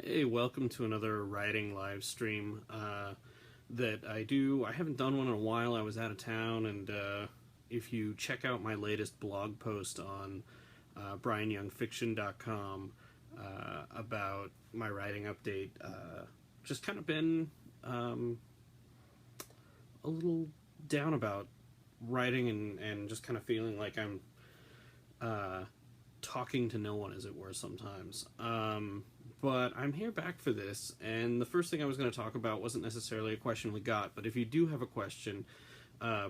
Hey, welcome to another writing live stream that I do. I haven't done one in a while. I was out of town, and if you check out my latest blog post on bryanyoungfiction.com about my writing update, just kind of been a little down about writing and just kind of feeling like I'm talking to no one, as it were, sometimes. But I'm here back for this, and the first thing I was going to talk about wasn't necessarily a question we got, but if you do have a question,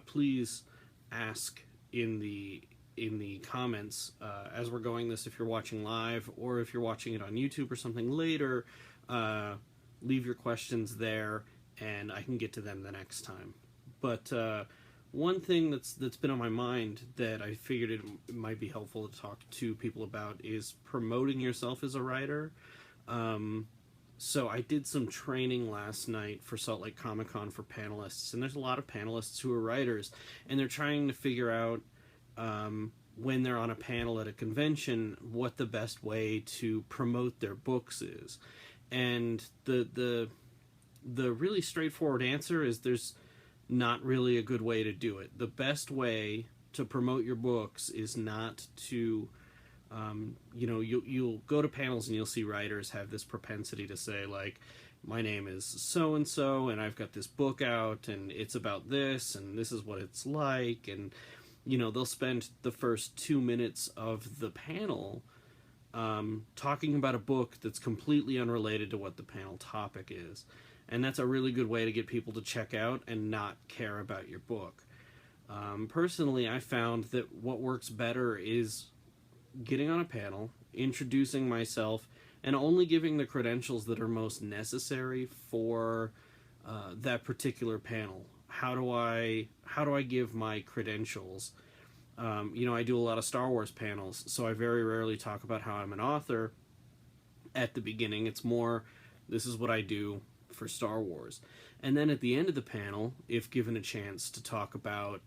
please ask in the comments as we're going this. If you're watching live, or if you're watching it on YouTube or something later, leave your questions there, and I can get to them the next time. But one thing that's been on my mind that I figured it might be helpful to talk to people about is promoting yourself as a writer. So I did some training last night for Salt Lake Comic Con for panelists, and there's a lot of panelists who are writers, and they're trying to figure out when they're on a panel at a convention what the best way to promote their books is. And the really straightforward answer is there's not really a good way to do it. The best way to promote your books is not to you'll go to panels and you'll see writers have this propensity to say, like, my name is so and so and I've got this book out and it's about this and this is what it's like, and they'll spend the first 2 minutes of the panel talking about a book that's completely unrelated to what the panel topic is. And that's a really good way to get people to check out and not care about your book. Personally, I found that what works better is getting on a panel, introducing myself, and only giving the credentials that are most necessary for that particular panel. How do I give my credentials? I do a lot of Star Wars panels, so I very rarely talk about how I'm an author at the beginning. It's more, this is what I do for Star Wars. And then at the end of the panel, if given a chance to talk about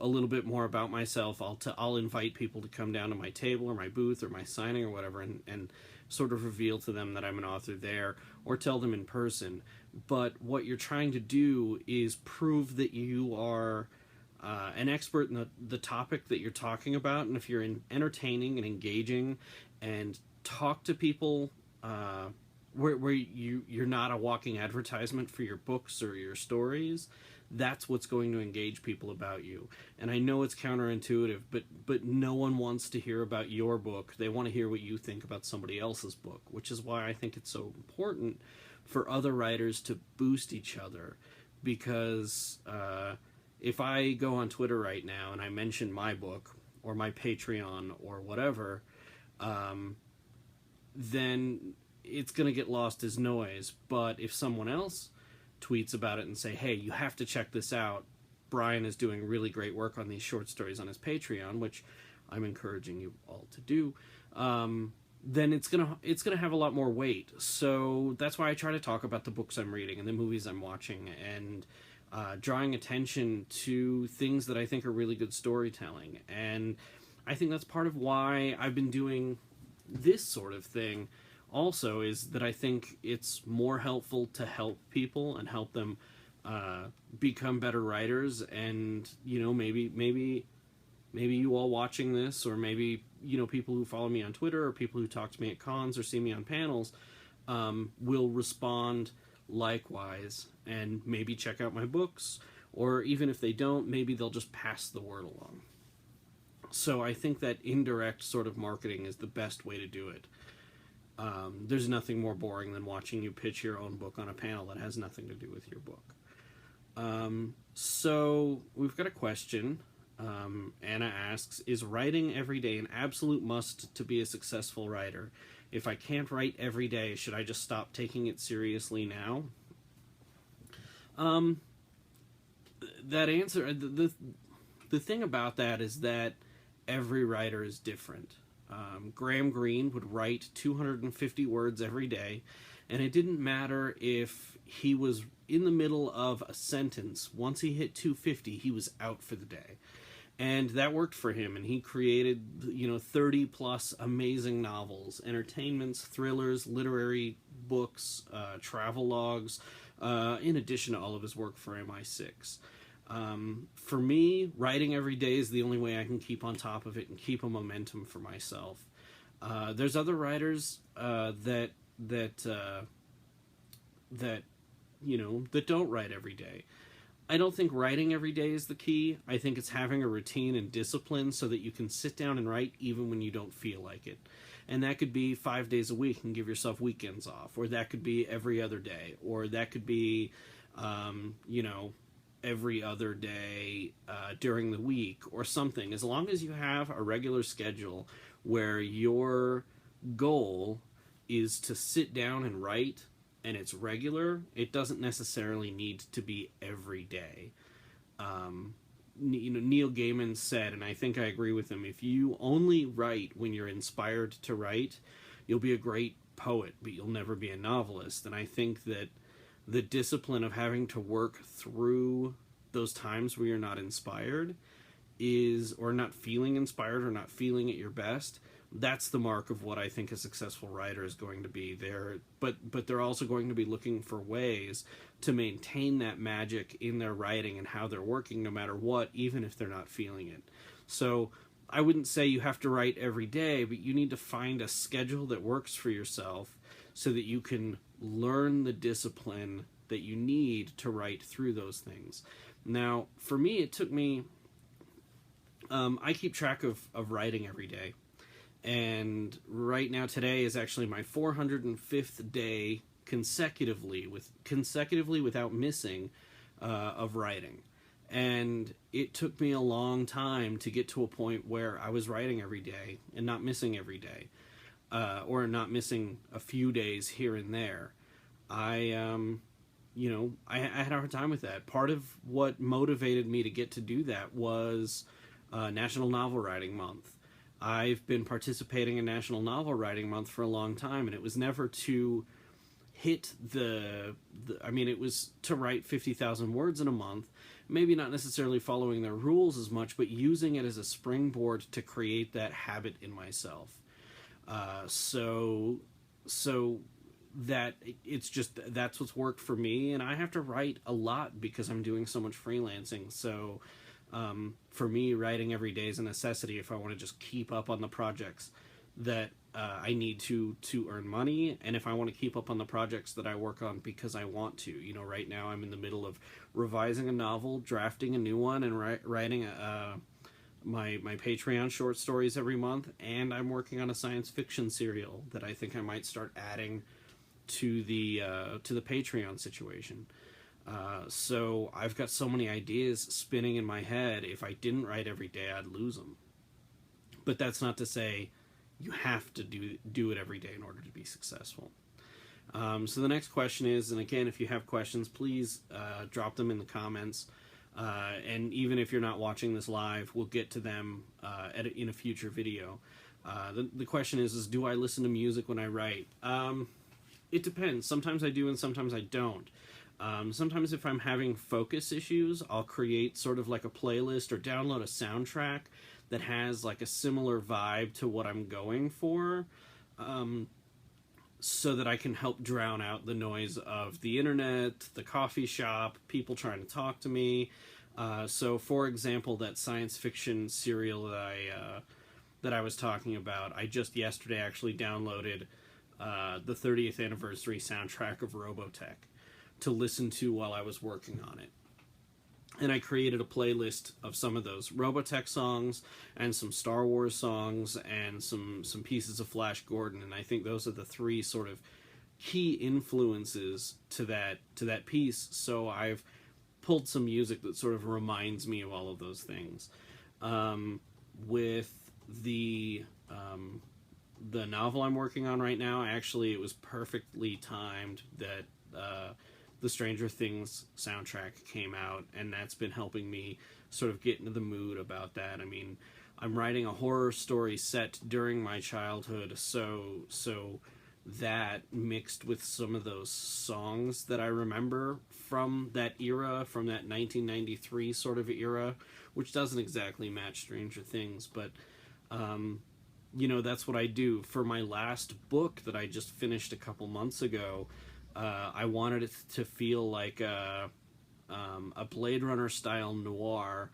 a little bit more about myself, I'll invite people to come down to my table or my booth or my signing or whatever, and sort of reveal to them that I'm an author there, or tell them in person. But what you're trying to do is prove that you are an expert in the topic that you're talking about, and if you're entertaining and engaging and talk to people where you're not a walking advertisement for your books or your stories, that's what's going to engage people about you. And I know it's counterintuitive, but no one wants to hear about your book. They want to hear what you think about somebody else's book, which is why I think it's so important for other writers to boost each other. Because if I go on Twitter right now and I mention my book or my Patreon or whatever, then it's going to get lost as noise. But if someone else tweets about it and say, hey, you have to check this out, Bryan is doing really great work on these short stories on his Patreon, which I'm encouraging you all to do, then it's gonna have a lot more weight. So that's why I try to talk about the books I'm reading and the movies I'm watching, and drawing attention to things that I think are really good storytelling. And I think that's part of why I've been doing this sort of thing also, is that I think it's more helpful to help people and help them become better writers. And maybe you all watching this, or maybe people who follow me on Twitter, or people who talk to me at cons or see me on panels, will respond likewise and maybe check out my books, or even if they don't, maybe they'll just pass the word along. So I think that indirect sort of marketing is the best way to do it. There's nothing more boring than watching you pitch your own book on a panel that has nothing to do with your book. So we've got a question. Anna asks, is writing every day an absolute must to be a successful writer? If I can't write every day, should I just stop taking it seriously now? That answer, the thing about that is that every writer is different. Graham Greene would write 250 words every day, and it didn't matter if he was in the middle of a sentence. Once he hit 250, he was out for the day. And that worked for him, and he created, 30 plus amazing novels, entertainments, thrillers, literary books, travel logs, in addition to all of his work for MI6. For me, writing every day is the only way I can keep on top of it and keep a momentum for myself. There's other writers that don't write every day. I don't think writing every day is the key. I think it's having a routine and discipline so that you can sit down and write even when you don't feel like it. And that could be 5 days a week and give yourself weekends off, or that could be every other day, or that could be, every other day during the week or something. As long as you have a regular schedule where your goal is to sit down and write, and it's regular, it doesn't necessarily need to be every day. Neil Gaiman said, and I think I agree with him, if you only write when you're inspired to write, you'll be a great poet, but you'll never be a novelist. And I think that the discipline of having to work through those times where you're not inspired or not feeling inspired or not feeling at your best, that's the mark of what I think a successful writer is going to be there. But they're also going to be looking for ways to maintain that magic in their writing and how they're working no matter what, even if they're not feeling it. So I wouldn't say you have to write every day, but you need to find a schedule that works for yourself so that you can learn the discipline that you need to write through those things. Now, for me, it took me... I keep track of writing every day. And right now, today is actually my 405th day consecutively without missing of writing. And it took me a long time to get to a point where I was writing every day and not missing every day, or not missing a few days here and there. I had a hard time with that. Part of what motivated me to get to do that was National Novel Writing Month. I've been participating in National Novel Writing Month for a long time, and it was never to hit it was to write 50,000 words in a month, maybe not necessarily following their rules as much, but using it as a springboard to create that habit in myself. So that it's just, that's what's worked for me, and I have to write a lot because I'm doing so much freelancing. So for me, writing every day is a necessity if I want to just keep up on the projects that I need to earn money, and if I want to keep up on the projects that I work on because I want to. Right now I'm in the middle of revising a novel, drafting a new one, and writing my Patreon short stories every month, and I'm working on a science fiction serial that I think I might start adding to the Patreon situation. So I've got so many ideas spinning in my head. If I didn't write every day, I'd lose them. But that's not to say you have to do it every day in order to be successful. So the next question is, and again, if you have questions, please drop them in the comments. And even if you're not watching this live, we'll get to them in a future video. The question is do I listen to music when I write? It depends. Sometimes I do and sometimes I don't. Sometimes if I'm having focus issues, I'll create sort of like a playlist or download a soundtrack that has like a similar vibe to what I'm going for, so that I can help drown out the noise of the internet, the coffee shop, people trying to talk to me. So for example, that science fiction serial that I was talking about, I just yesterday actually downloaded the 30th anniversary soundtrack of Robotech to listen to while I was working on it. And I created a playlist of some of those Robotech songs and some Star Wars songs and some pieces of Flash Gordon, and I think those are the three sort of key influences to that piece. So I've pulled some music that sort of reminds me of all of those things. With the novel I'm working on right now, actually it was perfectly timed that the Stranger Things soundtrack came out, and that's been helping me sort of get into the mood about that. I mean, I'm writing a horror story set during my childhood, so that mixed with some of those songs that I remember from that era, from that 1993 sort of era, which doesn't exactly match Stranger Things, but that's what I do. For my last book that I just finished a couple months ago, I wanted it to feel like a Blade Runner style noir,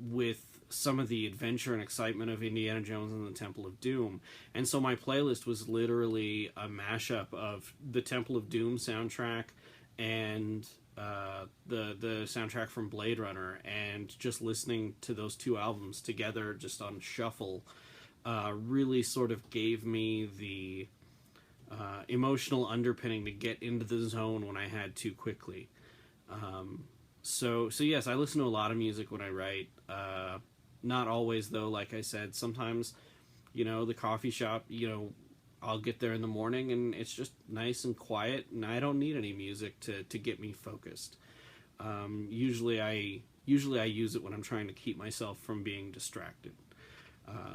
with some of the adventure and excitement of Indiana Jones and the Temple of Doom. And so my playlist was literally a mashup of the Temple of Doom soundtrack and the soundtrack from Blade Runner, and just listening to those two albums together just on shuffle really sort of gave me the emotional underpinning to get into the zone when I had to quickly. So yes, I listen to a lot of music when I write. Not always, though. Like I said, sometimes, the coffee shop, I'll get there in the morning and it's just nice and quiet, and I don't need any music to get me focused. Usually I use it when I'm trying to keep myself from being distracted.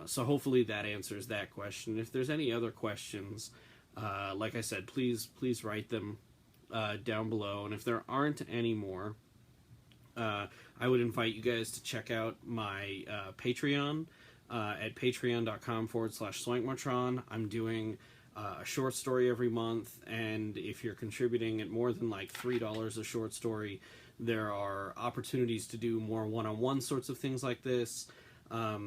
So hopefully that answers that question. If there's any other questions, like I said, please write them down below. And if there aren't any more, I would invite you guys to check out my Patreon at patreon.com/Swankmatron. I'm doing a short story every month, and if you're contributing at more than like $3 a short story, there are opportunities to do more one-on-one sorts of things like this. I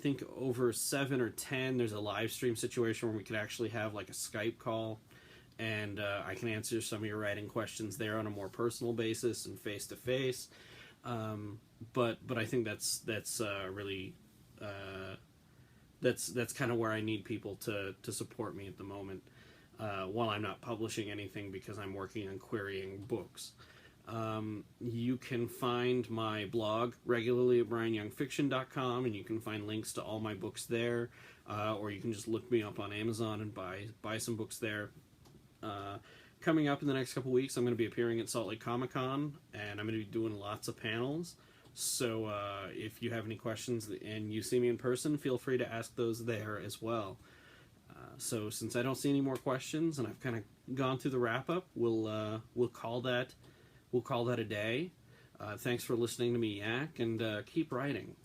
think over 7 or 10, there's a live stream situation where we could actually have like a Skype call, and I can answer some of your writing questions there on a more personal basis and face to face. But I think that's really that's kind of where I need people to support me at the moment, while I'm not publishing anything because I'm working on querying books. You can find my blog regularly at bryanyoungfiction.com, and you can find links to all my books there, or you can just look me up on Amazon and buy some books there. Coming up in the next couple weeks, I'm going to be appearing at Salt Lake Comic Con, and I'm going to be doing lots of panels. So if you have any questions and you see me in person, feel free to ask those there as well. So since I don't see any more questions, and I've kind of gone through the wrap up, we'll call that a day. Thanks for listening to me yak, and keep writing.